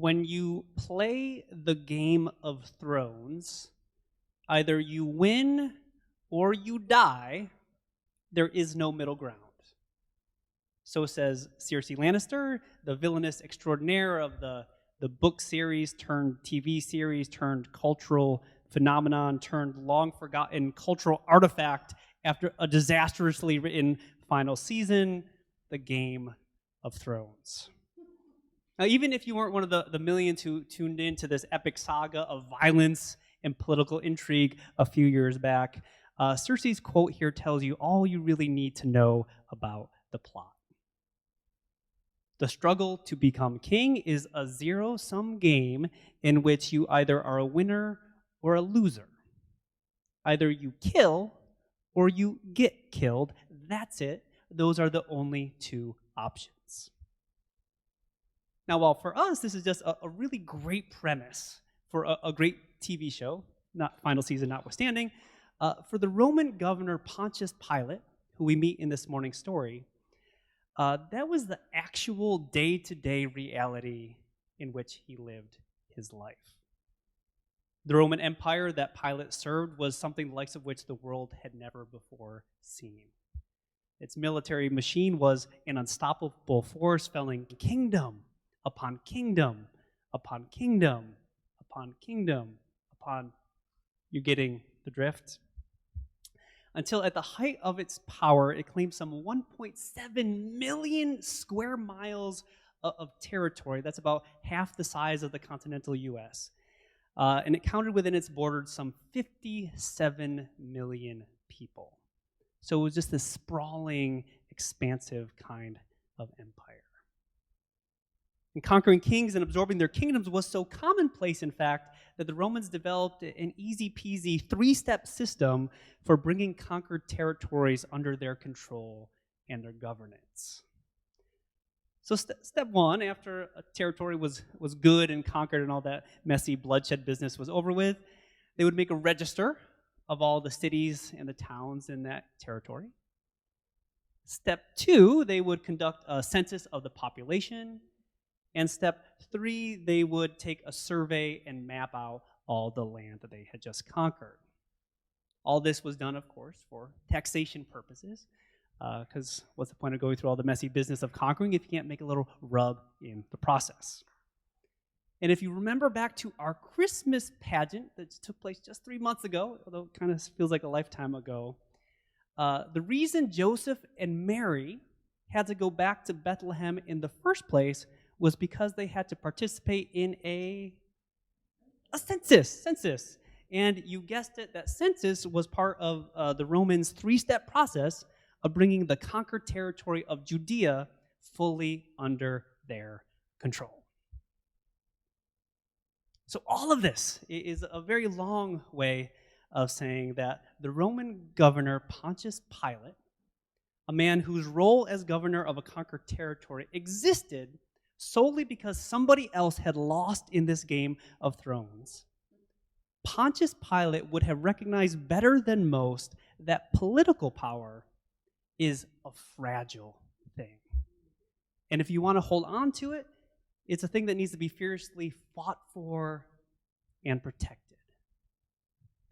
when you play the Game of Thrones, either you win or you die. There is no middle ground. So says Cersei Lannister, the villainous extraordinaire of the book series turned TV series turned cultural phenomenon turned long forgotten cultural artifact after a disastrously written final season, the Game of Thrones. Now, even if you weren't one of the millions who tuned into this epic saga of violence and political intrigue a few years back, Cersei's quote here tells you all you really need to know about the plot. The struggle to become king is a zero-sum game in which you either are a winner or a loser. Either you kill or you get killed. That's it. Those are the only two options. Now, while for us, this is just a really great premise for a great TV show, not final season notwithstanding, for the Roman governor Pontius Pilate, who we meet in this morning's story, that was the actual day-to-day reality in which he lived his life. The Roman Empire that Pilate served was something the likes of which the world had never before seen. Its military machine was an unstoppable force, felling kingdom upon kingdom upon kingdom upon kingdom upon, you're getting the drift? Until at the height of its power, it claimed some 1.7 million square miles of territory. That's about half the size of the continental U.S. And it counted within its borders some 57 million people. So it was just this sprawling, expansive kind of empire. And conquering kings and absorbing their kingdoms was so commonplace, in fact, that the Romans developed an easy-peasy three-step system for bringing conquered territories under their control and their governance. So step one, after a territory was good and conquered and all that messy bloodshed business was over with, they would make a register of all the cities and the towns in that territory. Step two, they would conduct a census of the population. And step three, they would take a survey and map out all the land that they had just conquered. All this was done, of course, for taxation purposes, because what's the point of going through all the messy business of conquering if you can't make a little rub in the process? And if you remember back to our Christmas pageant that took place just 3 months ago, although it kind of feels like a lifetime ago, the reason Joseph and Mary had to go back to Bethlehem in the first place was because they had to participate in a census. And you guessed it, that census was part of the Romans' three-step process of bringing the conquered territory of Judea fully under their control. So all of this is a very long way of saying that the Roman governor Pontius Pilate, a man whose role as governor of a conquered territory existed solely because somebody else had lost in this Game of Thrones, Pontius Pilate would have recognized better than most that political power is a fragile thing. And if you want to hold on to it, it's a thing that needs to be fiercely fought for and protected.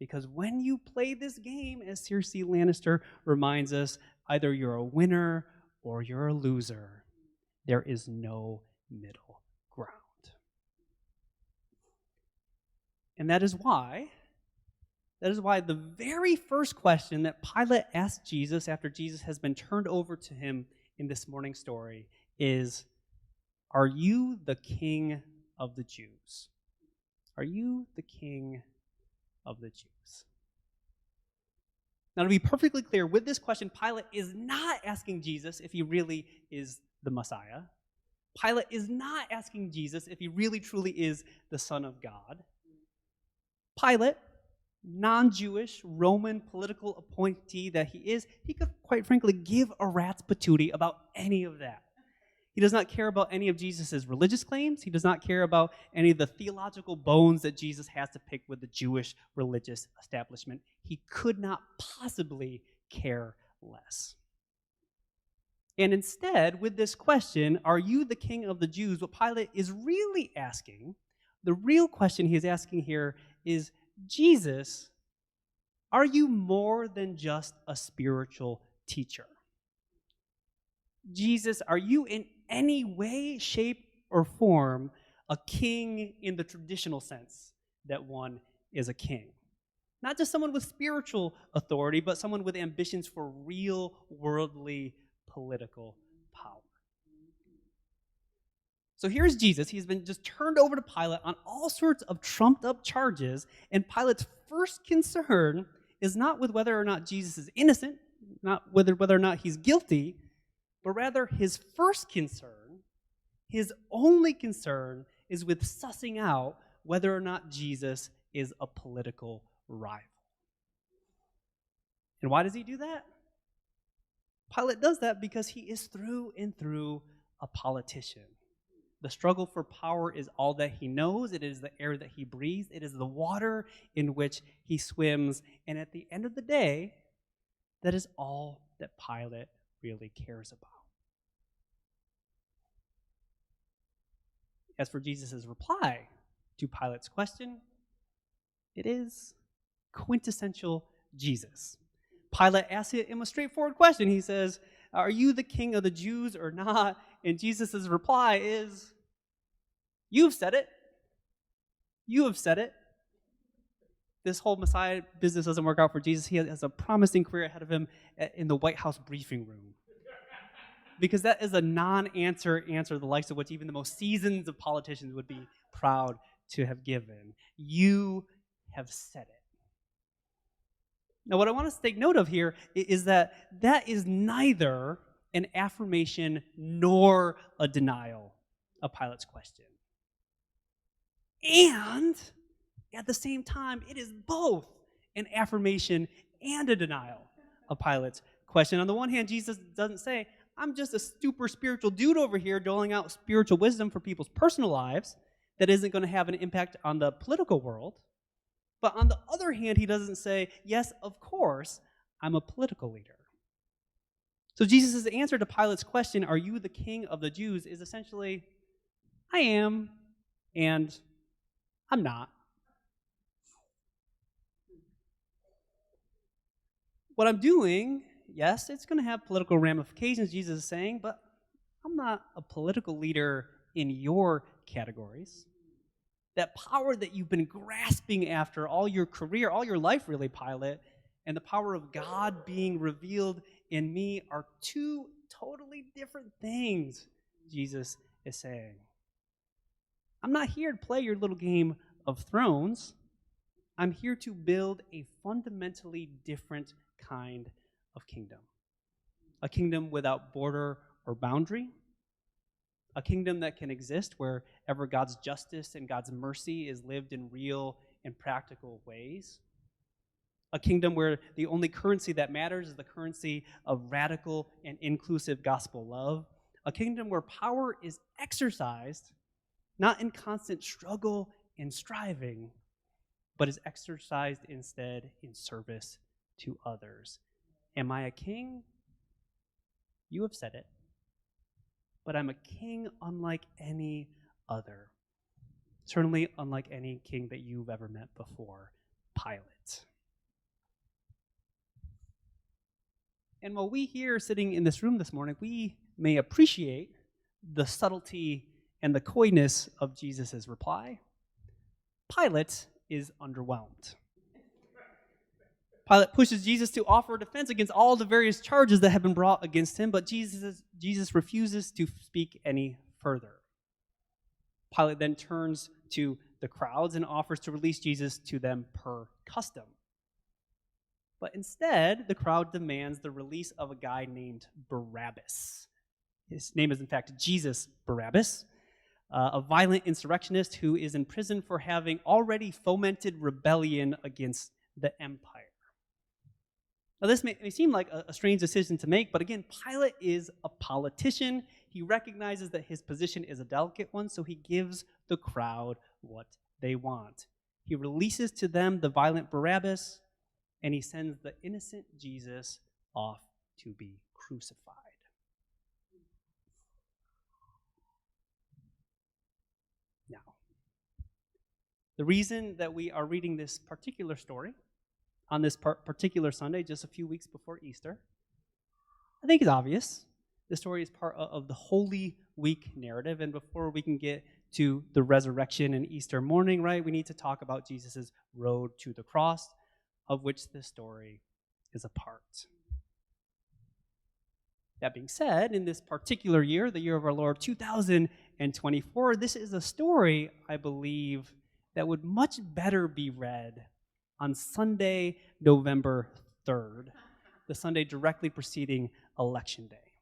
Because when you play this game, as Cersei Lannister reminds us, either you're a winner or you're a loser. There is no middle ground. And that is why the very first question that Pilate asked Jesus after Jesus has been turned over to him in this morning's story is, are you the king of the Jews? Are you the king of the Jews? Now, to be perfectly clear, with this question, Pilate is not asking Jesus if he really is the Messiah. Pilate is not asking Jesus if he really truly is the Son of God. Pilate, non-Jewish Roman political appointee that he is, he could quite frankly give a rat's patootie about any of that. He does not care about any of Jesus' religious claims. He does not care about any of the theological bones that Jesus has to pick with the Jewish religious establishment. He could not possibly care less. And instead, with this question, are you the king of the Jews? What Pilate is really asking, the real question he is asking here is, Jesus, are you more than just a spiritual teacher? Jesus, are you in any way, shape, or form a king in the traditional sense that one is a king? Not just someone with spiritual authority, but someone with ambitions for real worldly political power. So here's Jesus. He's been just turned over to Pilate on all sorts of trumped up charges, and Pilate's first concern is not with whether or not Jesus is innocent, not whether or not he's guilty, but rather his first concern, his only concern, is with sussing out whether or not Jesus is a political rival. And why does he do that? Pilate does that because he is through and through a politician. The struggle for power is all that he knows. It is the air that he breathes. It is the water in which he swims. And at the end of the day, that is all that Pilate really cares about. As for Jesus' reply to Pilate's question, it is quintessential Jesus. Pilate asks him a straightforward question. He says, are you the king of the Jews or not? And Jesus' reply is, you've said it. You have said it. This whole Messiah business doesn't work out for Jesus. He has a promising career ahead of him in the White House briefing room. Because that is a non-answer answer, the likes of which even the most seasoned of politicians would be proud to have given. You have said it. Now, what I want us to take note of here is that is neither an affirmation nor a denial of Pilate's question. And at the same time, it is both an affirmation and a denial of Pilate's question. On the one hand, Jesus doesn't say, I'm just a super spiritual dude over here doling out spiritual wisdom for people's personal lives that isn't going to have an impact on the political world. But on the other hand, he doesn't say, yes, of course, I'm a political leader. So Jesus' answer to Pilate's question, are you the king of the Jews, is essentially, I am, and I'm not. What I'm doing, yes, it's going to have political ramifications, Jesus is saying, but I'm not a political leader in your categories. That power that you've been grasping after all your career, all your life really, Pilate, and the power of God being revealed in me are two totally different things, Jesus is saying. I'm not here to play your little game of thrones. I'm here to build a fundamentally different kind of kingdom. A kingdom without border or boundary. A kingdom that can exist wherever God's justice and God's mercy is lived in real and practical ways. A kingdom where the only currency that matters is the currency of radical and inclusive gospel love. A kingdom where power is exercised, not in constant struggle and striving, but is exercised instead in service to others. Am I a king? You have said it. But I'm a king unlike any other. Certainly unlike any king that you've ever met before, Pilate. And while we here sitting in this room this morning, we may appreciate the subtlety and the coyness of Jesus' reply, Pilate is underwhelmed. Pilate pushes Jesus to offer a defense against all the various charges that have been brought against him, but Jesus refuses to speak any further. Pilate then turns to the crowds and offers to release Jesus to them per custom. But instead, the crowd demands the release of a guy named Barabbas. His name is, in fact, Jesus Barabbas, a violent insurrectionist who is in prison for having already fomented rebellion against the empire. Now, this may seem like a strange decision to make, but again, Pilate is a politician. He recognizes that his position is a delicate one, so he gives the crowd what they want. He releases to them the violent Barabbas, and he sends the innocent Jesus off to be crucified. The reason that we are reading this particular story on this particular Sunday, just a few weeks before Easter, I think is obvious. The story is part of the Holy Week narrative, and before we can get to the resurrection and Easter morning, right, we need to talk about Jesus' road to the cross, of which this story is a part. That being said, in this particular year, the year of our Lord 2024, this is a story, I believe, that would much better be read on Sunday, November 3rd, the Sunday directly preceding Election Day.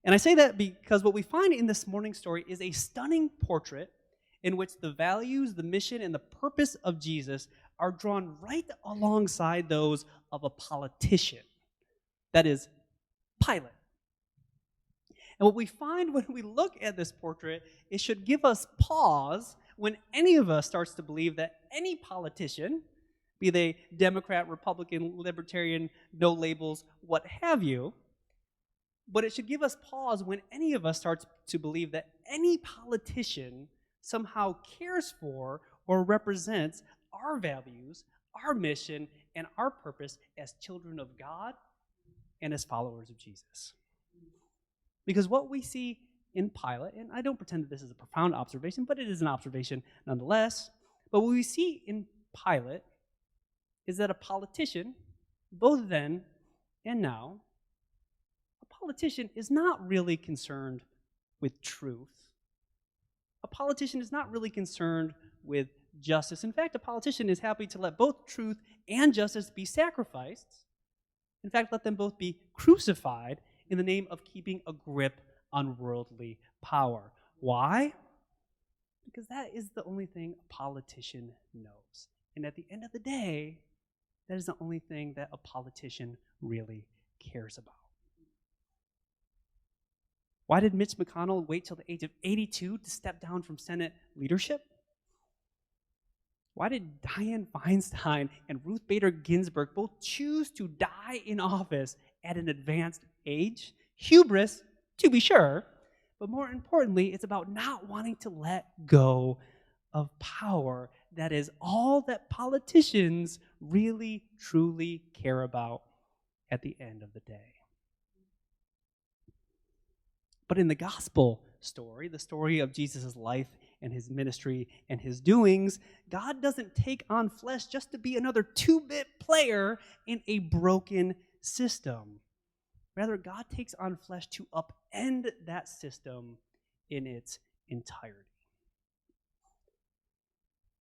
And I say that because what we find in this morning's story is a stunning portrait in which the values, the mission, and the purpose of Jesus are drawn right alongside those of a politician. That is, Pilate. And what we find when we look at this portrait, it should give us pause when any of us starts to believe that any politician, be they Democrat, Republican, Libertarian, no labels, what have you, but it should give us pause when any of us starts to believe that any politician somehow cares for or represents our values, our mission, and our purpose as children of God and as followers of Jesus. Because what we see in Pilate, and I don't pretend that this is a profound observation, but it is an observation nonetheless, but what we see in Pilate is that a politician, both then and now, a politician is not really concerned with truth. A politician is not really concerned with justice. In fact, a politician is happy to let both truth and justice be sacrificed. In fact, let them both be crucified in the name of keeping a grip on worldly power. Why? Because that is the only thing a politician knows. And at the end of the day, that is the only thing that a politician really cares about. Why did Mitch McConnell wait till the age of 82 to step down from Senate leadership? Why did Dianne Feinstein and Ruth Bader Ginsburg both choose to die in office at an advanced age? Hubris, to be sure, but more importantly, it's about not wanting to let go of power. That is all that politicians really, truly care about at the end of the day. But in the gospel story, the story of Jesus' life and his ministry and his doings, God doesn't take on flesh just to be another two-bit player in a broken system. Rather, God takes on flesh to upend that system in its entirety.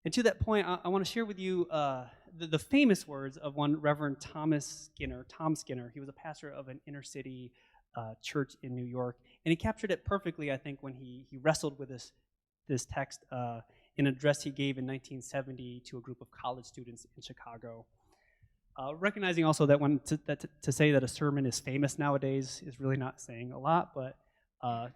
And to that point, I want to share with you the famous words of one Reverend Tom Skinner. He was a pastor of an inner city church in New York, and he captured it perfectly, I think, when he wrestled with this text in an address he gave in 1970 to a group of college students in Chicago. Recognizing also that to say that a sermon is famous nowadays is really not saying a lot, but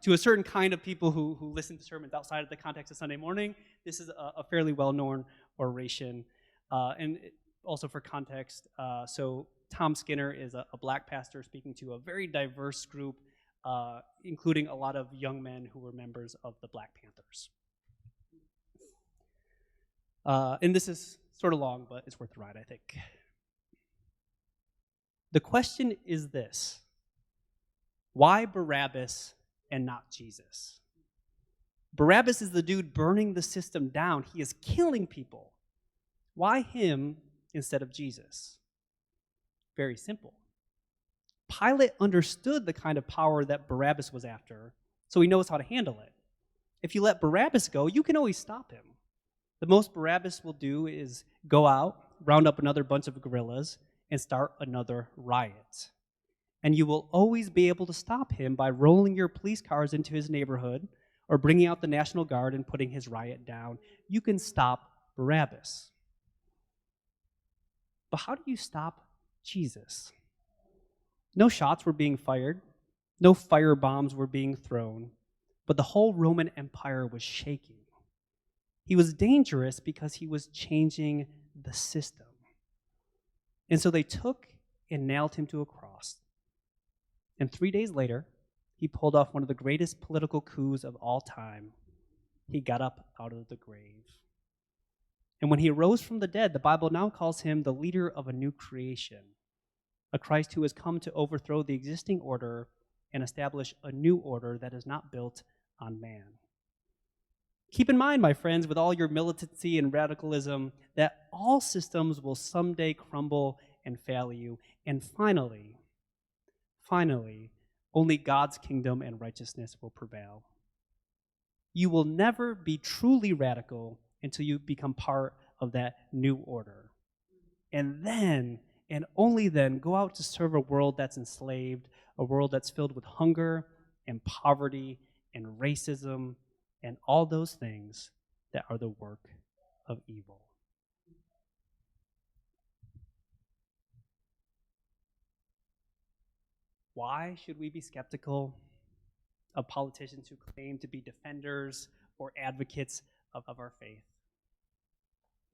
to a certain kind of people who listen to sermons outside of the context of Sunday morning, this is a fairly well-known oration. And also for context, so Tom Skinner is a black pastor speaking to a very diverse group, including a lot of young men who were members of the Black Panthers. And this is sort of long, but it's worth the ride, I think. The question is this: why Barabbas and not Jesus? Barabbas is the dude burning the system down. He is killing people. Why him instead of Jesus? Very simple. Pilate understood the kind of power that Barabbas was after, so he knows how to handle it. If you let Barabbas go, you can always stop him. The most Barabbas will do is go out, round up another bunch of guerrillas, and start another riot. And you will always be able to stop him by rolling your police cars into his neighborhood or bringing out the National Guard and putting his riot down. You can stop Barabbas. But how do you stop Jesus? No shots were being fired. No fire bombs were being thrown. But the whole Roman Empire was shaking. He was dangerous because he was changing the system. And so they took and nailed him to a cross. And 3 days later, he pulled off one of the greatest political coups of all time. He got up out of the grave. And when he arose from the dead, the Bible now calls him the leader of a new creation, a Christ who has come to overthrow the existing order and establish a new order that is not built on man. Keep in mind, my friends, with all your militancy and radicalism, that all systems will someday crumble and fail you. And finally, only God's kingdom and righteousness will prevail. You will never be truly radical until you become part of that new order. And then, and only then, go out to serve a world that's enslaved, a world that's filled with hunger and poverty and racism and all those things that are the work of evil. Why should we be skeptical of politicians who claim to be defenders or advocates of our faith?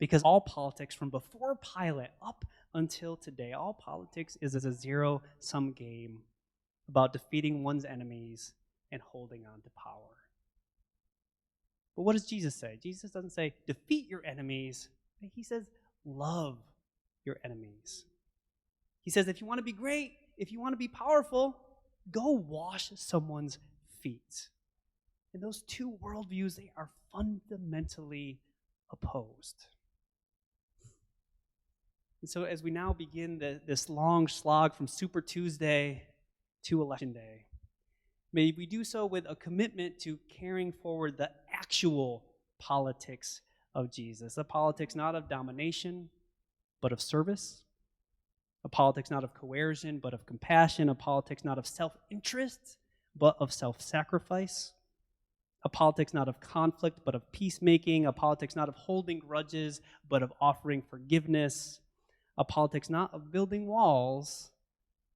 Because all politics from before Pilate up until today, all politics is a zero-sum game about defeating one's enemies and holding on to power. But what does Jesus say? Jesus doesn't say, defeat your enemies. He says, love your enemies. He says, if you want to be great, if you want to be powerful, go wash someone's feet. And those two worldviews, they are fundamentally opposed. And so as we now begin this long slog from Super Tuesday to Election Day, may we do so with a commitment to carrying forward the actual politics of Jesus, a politics not of domination, but of service, a politics not of coercion, but of compassion, a politics not of self-interest, but of self-sacrifice, a politics not of conflict, but of peacemaking, a politics not of holding grudges, but of offering forgiveness, a politics not of building walls,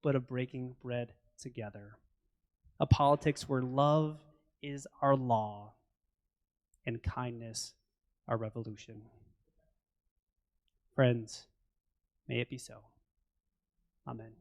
but of breaking bread together, a politics where love is our law and kindness our revolution. Friends, may it be so. Amen.